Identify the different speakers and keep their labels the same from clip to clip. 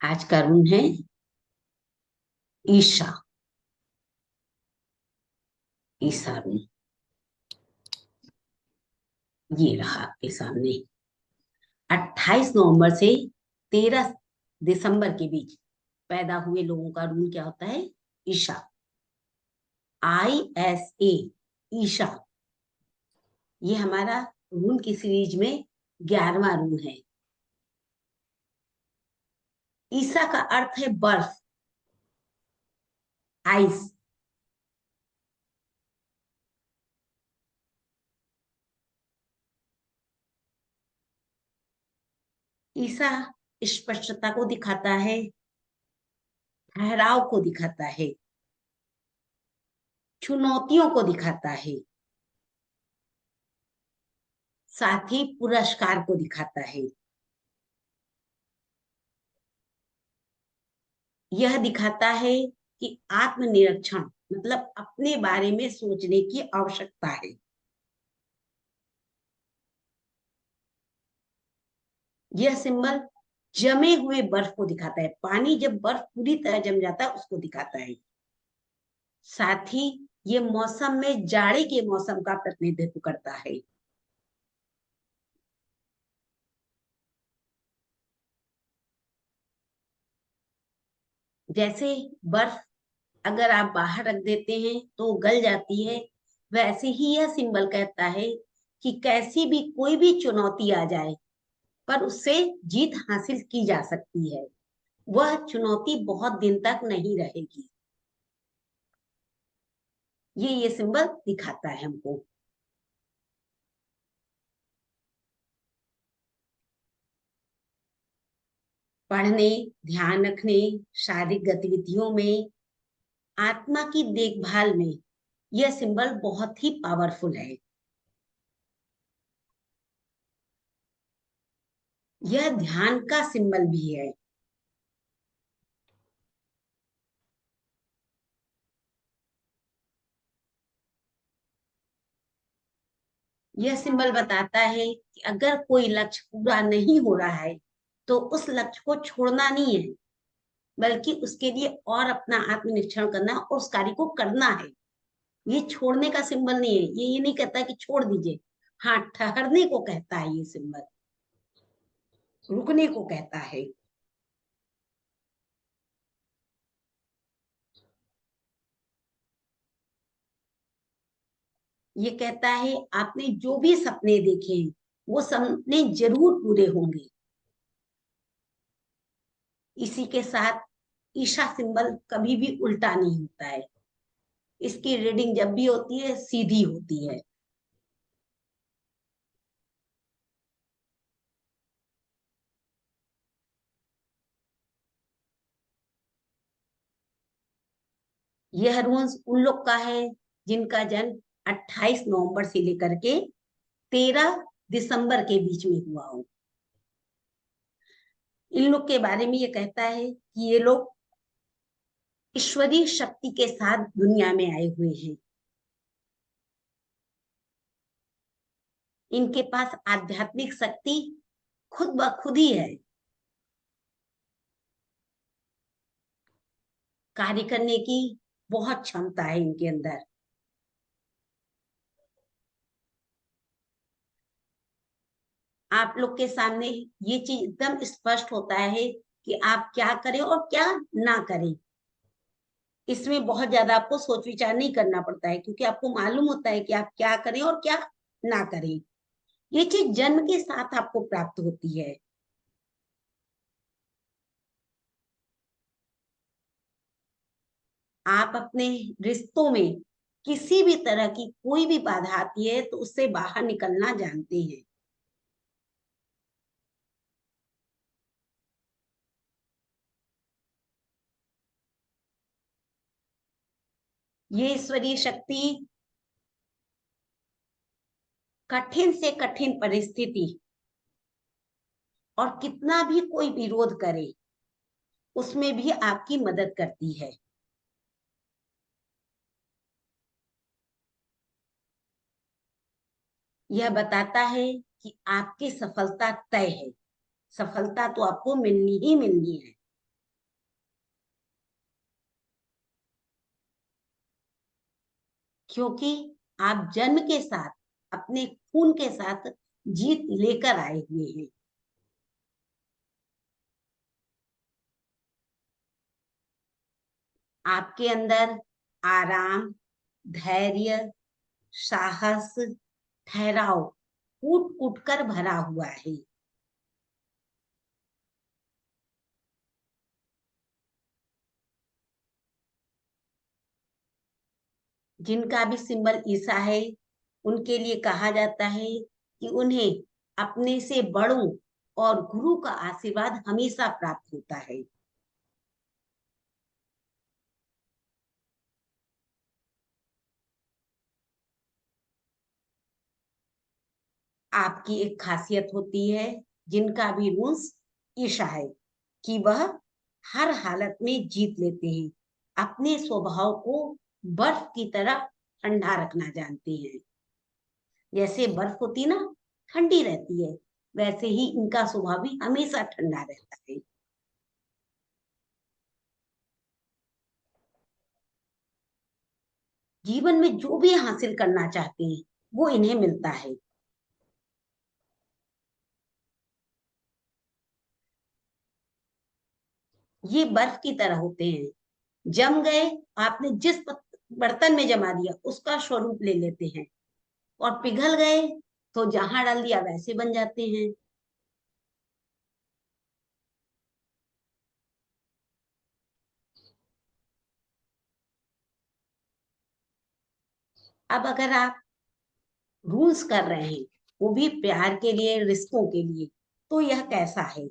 Speaker 1: आज का रून है ईशा। ईशा रून ये रहा आपके सामने। 28 नवंबर से 13 दिसंबर के बीच पैदा हुए लोगों का रून क्या होता है? ईशा। ISA, ईशा। ये हमारा रून की सीरीज में 11वां रून है। ईसा का अर्थ है बर्फ, आइस। ईसा स्पष्टता को दिखाता है, ठहराव को दिखाता है, चुनौतियों को दिखाता है, साथ ही पुरस्कार को दिखाता है। यह दिखाता है कि आत्मनिरीक्षण मतलब अपने बारे में सोचने की आवश्यकता है। यह सिंबल जमे हुए बर्फ को दिखाता है। पानी जब बर्फ पूरी तरह जम जाता है उसको दिखाता है। साथ ही ये मौसम में जाड़े के मौसम का प्रतिनिधित्व करता है। जैसे बर्फ अगर आप बाहर रख देते हैं तो गल जाती है, वैसे ही यह सिंबल कहता है कि कैसी भी कोई भी चुनौती आ जाए पर उससे जीत हासिल की जा सकती है। वह चुनौती बहुत दिन तक नहीं रहेगी। ये सिंबल दिखाता है हमको। पढ़ने, ध्यान रखने, शारीरिक गतिविधियों में, आत्मा की देखभाल में यह सिंबल बहुत ही पावरफुल है। यह ध्यान का सिंबल भी है। यह सिंबल बताता है कि अगर कोई लक्ष्य पूरा नहीं हो रहा है तो उस लक्ष्य को छोड़ना नहीं है, बल्कि उसके लिए और अपना आत्मनिरीक्षण करना और उस कार्य को करना है। ये छोड़ने का सिंबल नहीं है। ये नहीं कहता कि छोड़ दीजिए। हाँ, ठहरने को कहता है। ये सिंबल रुकने को कहता है। ये कहता है आपने जो भी सपने देखे हैं वो सपने जरूर पूरे होंगे। इसी के साथ ईशा सिंबल कभी भी उल्टा नहीं होता है। इसकी रीडिंग जब भी होती है सीधी होती है। यह रूल्स उन लोग का है जिनका जन्म 28 नवंबर से लेकर के 13 दिसंबर के बीच में हुआ हो। इन लोग के बारे में ये कहता है कि ये लोग ईश्वरीय शक्ति के साथ दुनिया में आए हुए हैं। इनके पास आध्यात्मिक शक्ति खुद ब खुद ही है। कार्य करने की बहुत क्षमता है इनके अंदर। आप लोग के सामने ये चीज एकदम स्पष्ट होता है कि आप क्या करें और क्या ना करें। इसमें बहुत ज्यादा आपको सोच विचार नहीं करना पड़ता है, क्योंकि आपको मालूम होता है कि आप क्या करें और क्या ना करें। ये चीज जन्म के साथ आपको प्राप्त होती है। आप अपने रिश्तों में किसी भी तरह की कोई भी बाधा आती है तो उससे बाहर निकलना जानते हैं। ये ईश्वरीय शक्ति कठिन से कठिन परिस्थिति और कितना भी कोई विरोध करे उसमें भी आपकी मदद करती है। यह बताता है कि आपकी सफलता तय है। सफलता तो आपको मिलनी ही मिलनी है। क्योंकि आप जन्म के साथ, अपने खून के साथ जीत लेकर आए हुए हैं। आपके अंदर आराम, धैर्य, साहस, ठहराव कूट कूट कर भरा हुआ है। जिनका भी सिंबल ईसा है, उनके लिए कहा जाता है कि उन्हें अपने से बड़ों और गुरु का आशीर्वाद हमेशा प्राप्त होता है। आपकी एक खासियत होती है, जिनका भी रूल्स ईर्षा है, कि वह हर हालत में जीत लेते हैं, अपने स्वभाव को बर्फ की तरह ठंडा रखना जानते हैं। जैसे बर्फ होती ना, ठंडी रहती है, वैसे ही इनका स्वभाव भी हमेशा ठंडा रहता है। जीवन में जो भी हासिल करना चाहते हैं, वो इन्हें मिलता है। ये बर्फ की तरह होते हैं, जम गए, आपने जिस बर्तन में जमा दिया उसका स्वरूप ले लेते हैं, और पिघल गए तो जहां डाल दिया वैसे बन जाते हैं। अब अगर आप रूल्स कर रहे हैं, वो भी प्यार के लिए, रिश्तों के लिए, तो यह कैसा है?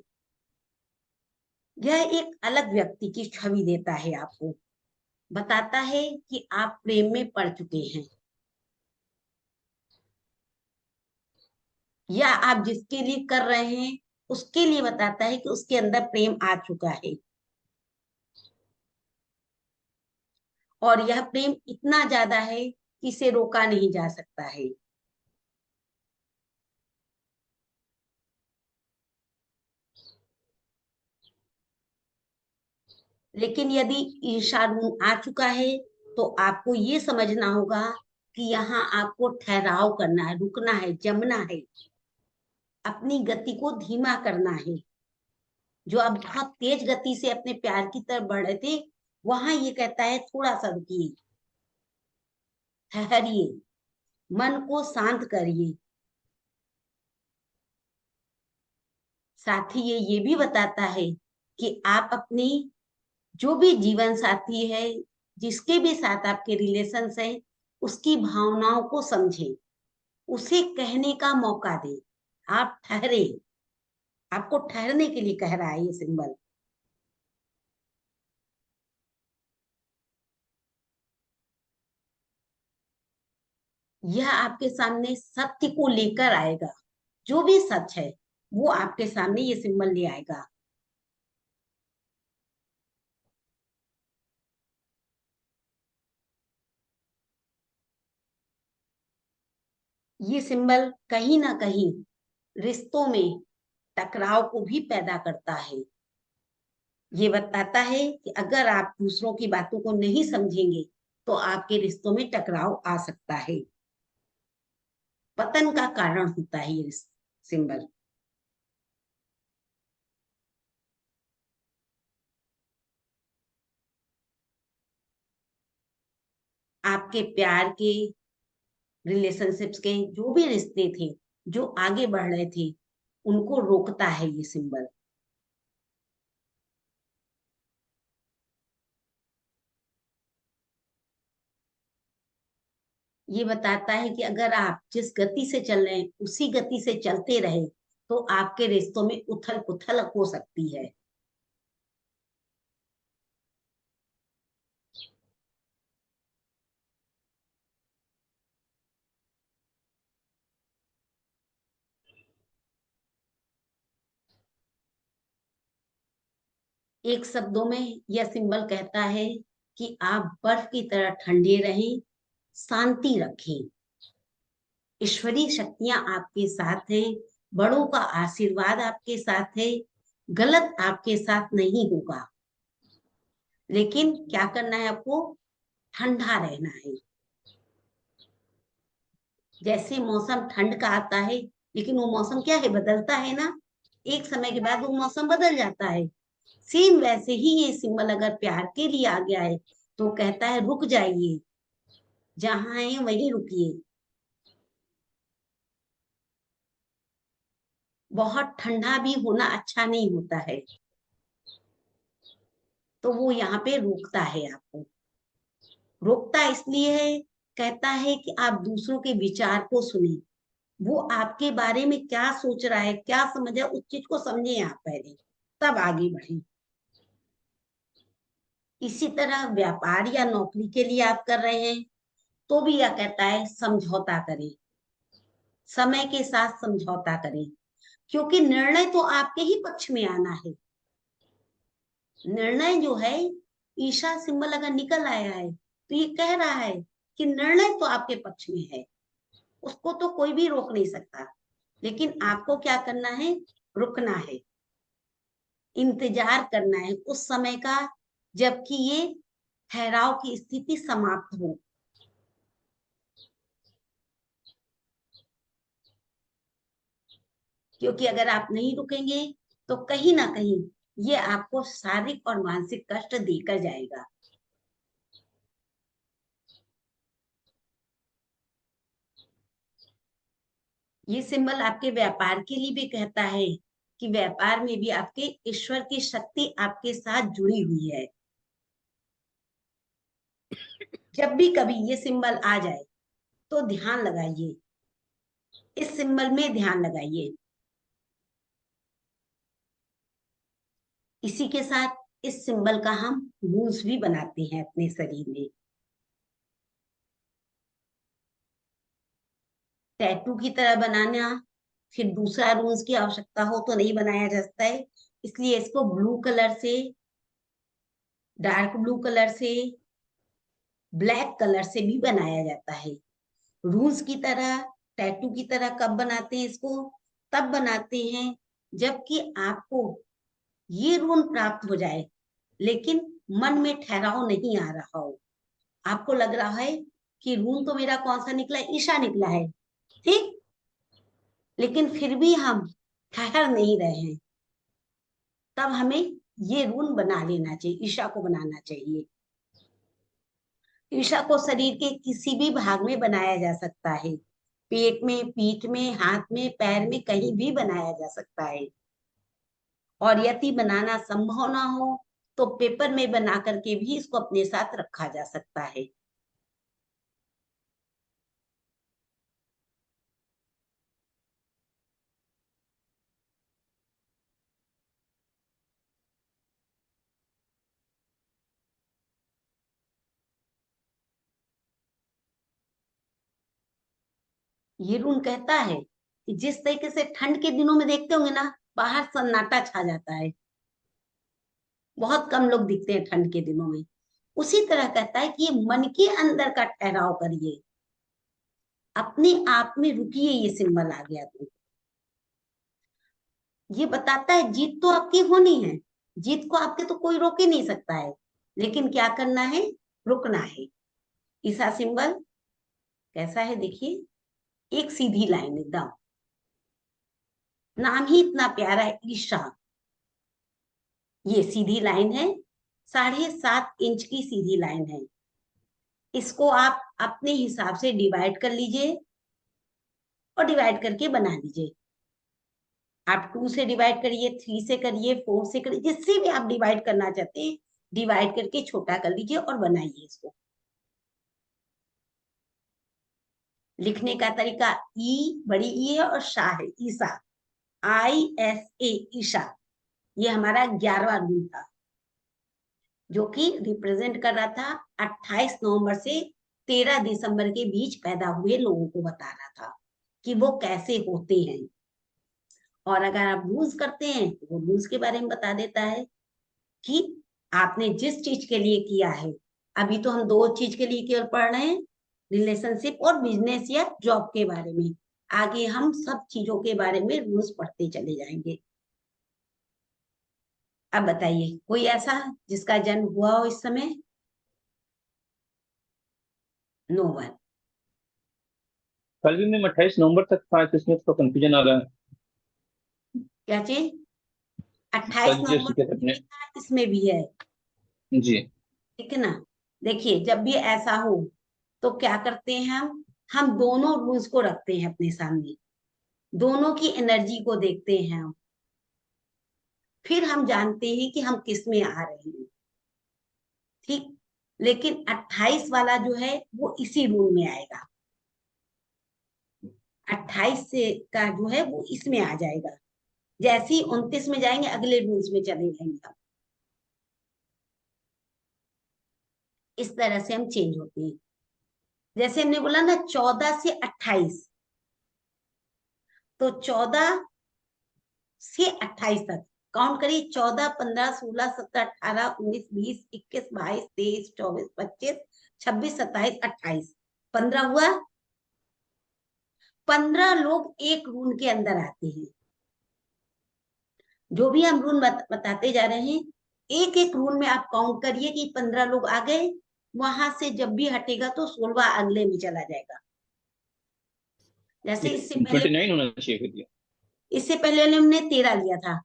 Speaker 1: यह एक अलग व्यक्ति की छवि देता है आपको, बताता है कि आप प्रेम में पड़ चुके हैं, या आप जिसके लिए कर रहे हैं उसके लिए बताता है कि उसके अंदर प्रेम आ चुका है, और यह प्रेम इतना ज्यादा है कि इसे रोका नहीं जा सकता है। लेकिन यदि ईर्षा ऋण आ चुका है, तो आपको ये समझना होगा कि यहाँ आपको ठहराव करना है, रुकना है, जमना है, अपनी गति को धीमा करना है। जो आप बहुत तेज गति से अपने प्यार की तरफ बढ़ रहे थे, वहां ये कहता है थोड़ा सा रुकिए, ठहरिए, मन को शांत करिए। साथ ही ये भी बताता है कि आप अपनी जो भी जीवन साथी है, जिसके भी साथ आपके रिलेशन है, उसकी भावनाओं को समझें, उसे कहने का मौका दें। आप ठहरे, आपको ठहरने के लिए कह रहा है ये सिंबल। यह आपके सामने सत्य को लेकर आएगा, जो भी सच है वो आपके सामने ये सिंबल ले आएगा। ये सिंबल कहीं ना कहीं रिश्तों में टकराव को भी पैदा करता है। ये बताता है कि अगर आप दूसरों की बातों को नहीं समझेंगे, तो आपके रिश्तों में टकराव आ सकता है, पतन का कारण होता है ये सिंबल। आपके प्यार के, रिलेशनशिप्स के जो भी रिश्ते थे, जो आगे बढ़ रहे थे, उनको रोकता है ये सिंबल। ये बताता है कि अगर आप जिस गति से चल रहे हैं उसी गति से चलते रहे, तो आपके रिश्तों में उथल पुथल हो सकती है। एक शब्दों में यह सिंबल कहता है कि आप बर्फ की तरह ठंडे रहें, शांति रखें, ईश्वरीय शक्तियां आपके साथ हैं, बड़ों का आशीर्वाद आपके साथ है, गलत आपके साथ नहीं होगा। लेकिन क्या करना है आपको? ठंडा रहना है। जैसे मौसम ठंड का आता है, लेकिन वो मौसम क्या है, बदलता है ना, एक समय के बाद वो मौसम बदल जाता है। सेम वैसे ही ये सिंबल अगर प्यार के लिए आ गया है तो कहता है रुक जाइए, जहां है वहीं रुकिए। बहुत ठंडा भी होना अच्छा नहीं होता है, तो वो यहाँ पे रोकता है आपको। रोकता इसलिए है, कहता है कि आप दूसरों के विचार को सुने, वो आपके बारे में क्या सोच रहा है, क्या समझ है, उस चीज को समझे आप पहले, तब आगे बढ़े। इसी तरह व्यापार या नौकरी के लिए आप कर रहे हैं तो भी यह कहता है समझौता करें, समय के साथ समझौता करें, क्योंकि निर्णय तो आपके ही पक्ष में आना है। निर्णय जो है, ईशा सिंबल अगर निकल आया है तो ये कह रहा है कि निर्णय तो आपके पक्ष में है, उसको तो कोई भी रोक नहीं सकता, लेकिन आपको क्या करना है, रुकना है, इंतजार करना है उस समय का जबकि ये ठहराव की स्थिति समाप्त हो। क्योंकि अगर आप नहीं रुकेंगे तो कहीं ना कहीं ये आपको शारीरिक और मानसिक कष्ट देकर जाएगा। ये सिंबल आपके व्यापार के लिए भी कहता है कि व्यापार में भी आपके ईश्वर की शक्ति आपके साथ जुड़ी हुई है। जब भी कभी ये सिंबल आ जाए तो ध्यान लगाइए, इस सिंबल में ध्यान लगाइए। इसी के साथ इस सिंबल का हम रूल्स भी बनाते हैं अपने शरीर में। टैटू की तरह बनाना, फिर दूसरा रूल्स की आवश्यकता हो तो नहीं बनाया जा सकता है, इसलिए इसको ब्लू कलर से, डार्क ब्लू कलर से, ब्लैक कलर से भी बनाया जाता है। रूल्स की तरह, टैटू की तरह कब बनाते हैं इसको, तब बनाते हैं जबकि आपको ये रून प्राप्त हो जाए, लेकिन मन में ठहराव नहीं आ रहा हो। आपको लग रहा है कि रून तो मेरा कौन सा निकला है, ईशा निकला है, ठीक, लेकिन फिर भी हम ठहर नहीं रहे हैं, तब हमें ये रून बना लेना चाहिए, ईशा को बनाना चाहिए। ईशा को शरीर के किसी भी भाग में बनाया जा सकता है, पेट में, पीठ में, हाथ में, पैर में, कहीं भी बनाया जा सकता है। और यदि बनाना संभव ना हो तो पेपर में बना करके भी इसको अपने साथ रखा जा सकता है। ये रून कहता है कि जिस तरीके से ठंड के दिनों में देखते होंगे ना, बाहर सन्नाटा छा जाता है, बहुत कम लोग दिखते हैं ठंड के दिनों में, उसी तरह कहता है कि ये मन के अंदर का ठहराव करिए, अपने आप में रुकिए। ये सिंबल आ गया तो ये बताता है जीत तो आपकी होनी है, जीत को आपके तो कोई रोक ही नहीं सकता है, लेकिन क्या करना है, रुकना है। ईसा सिंबल कैसा है देखिए, एक सीधी लाइन एकदम, नाम ही इतना प्यारा है ईशा। ये सीधी लाइन है, 7.5 इंच की सीधी लाइन है। इसको आप अपने हिसाब से डिवाइड कर लीजिए और डिवाइड करके बना लीजिए। आप 2 से डिवाइड करिए, 3 से करिए, 4 से करिए, जिससे भी आप डिवाइड करना चाहते हैं डिवाइड करके छोटा कर लीजिए और बनाइए इसको। लिखने का तरीका, ई बड़ी ई है और शाह है, ईसा, ISA, ईशा। ये हमारा 11वां रूल था जो कि रिप्रेजेंट कर रहा था 28 नवंबर से 13 दिसंबर के बीच पैदा हुए लोगों को बता रहा था कि वो कैसे होते हैं। और अगर आप रूल्स करते हैं तो वो रूल्स के बारे में बता देता है कि आपने जिस चीज के लिए किया है, अभी तो हम 2 चीज के लिए केवल पढ़ रहे हैं, रिलेशनशिप और बिजनेस या जॉब के बारे में, आगे हम सब चीजों के बारे में रूल्स पढ़ते चले जाएंगे। अब बताइए कोई ऐसा जिसका जन्म हुआ हो इस समय? No one.
Speaker 2: कल भी मैम 28 नवंबर तक था, तो इसमें तो कंफ्यूजन आ रहा है।
Speaker 1: क्या चीज? 28
Speaker 2: कल जो
Speaker 1: नवंबर
Speaker 2: टिकट
Speaker 1: में
Speaker 2: अपने।
Speaker 1: भी था, इसमें भी है।
Speaker 2: जी।
Speaker 1: ठीक है ना? देखिए, जब भी ऐसा हो तो क्या करते हैं हम दोनों रूल्स को रखते हैं अपने सामने, दोनों की एनर्जी को देखते हैं हम, फिर हम जानते हैं कि हम किस में आ रहे हैं। ठीक। लेकिन 28 वाला जो है वो इसी रूल में आएगा, 28 से का जो है वो इसमें आ जाएगा। जैसे ही 29 में जाएंगे अगले रूल्स में चले जाएंगे हम। इस तरह से हम चेंज होते हैं। जैसे हमने बोला ना 14 से 28, तो 14 से 28 तक काउंट करिए। 14, 15, 16, 17, 18, 19, 20, 21, 22, 23, 24, 25, 26, 27, 28, 15 हुआ। 15 लोग एक रूम के अंदर आते हैं। जो भी हम रूल बताते जा रहे हैं, एक एक रूल में आप काउंट करिए कि 15 लोग आ गए। वहां से जब भी हटेगा तो 16 अगले में चला जाएगा। जैसे इससे
Speaker 2: 29 होना चाहिए फिर ये।
Speaker 1: पहले हमने 13 लिया था।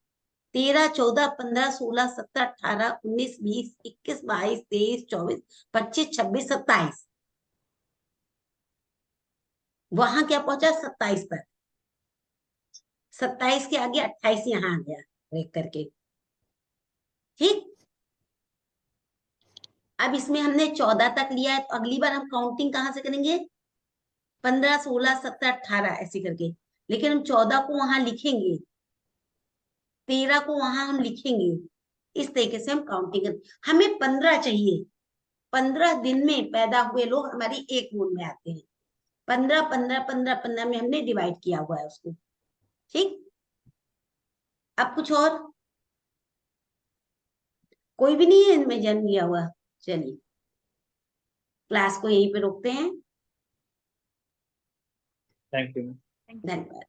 Speaker 1: 13, 14, 15, 16, 17, 18, 19, 20, 21, 22, 23, 24, 25, 26, 27। वहां क्या पहुंचा? 27 तक। 27 के आगे 28 यहाँ आ गया ब्रेक करके। ठीक। अब इसमें हमने 14 तक लिया है, तो अगली बार हम काउंटिंग कहां से करेंगे? 15, 16, 17, 18 ऐसे करके। लेकिन हम 14 को वहां लिखेंगे, 13 को वहां हम लिखेंगे। इस तरीके से हम काउंटिंग करें। हमें 15 चाहिए। 15 दिन में पैदा हुए लोग हमारी एक रूम में आते हैं। 15, 15, 15, 15 में हमने डिवाइड किया हुआ है उसको। ठीक। अब कुछ और कोई भी नहीं है इनमें जन्म लिया हुआ? चलिए, क्लास को यहीं पे रोकते हैं।
Speaker 2: Thank you.
Speaker 1: धन्यवाद।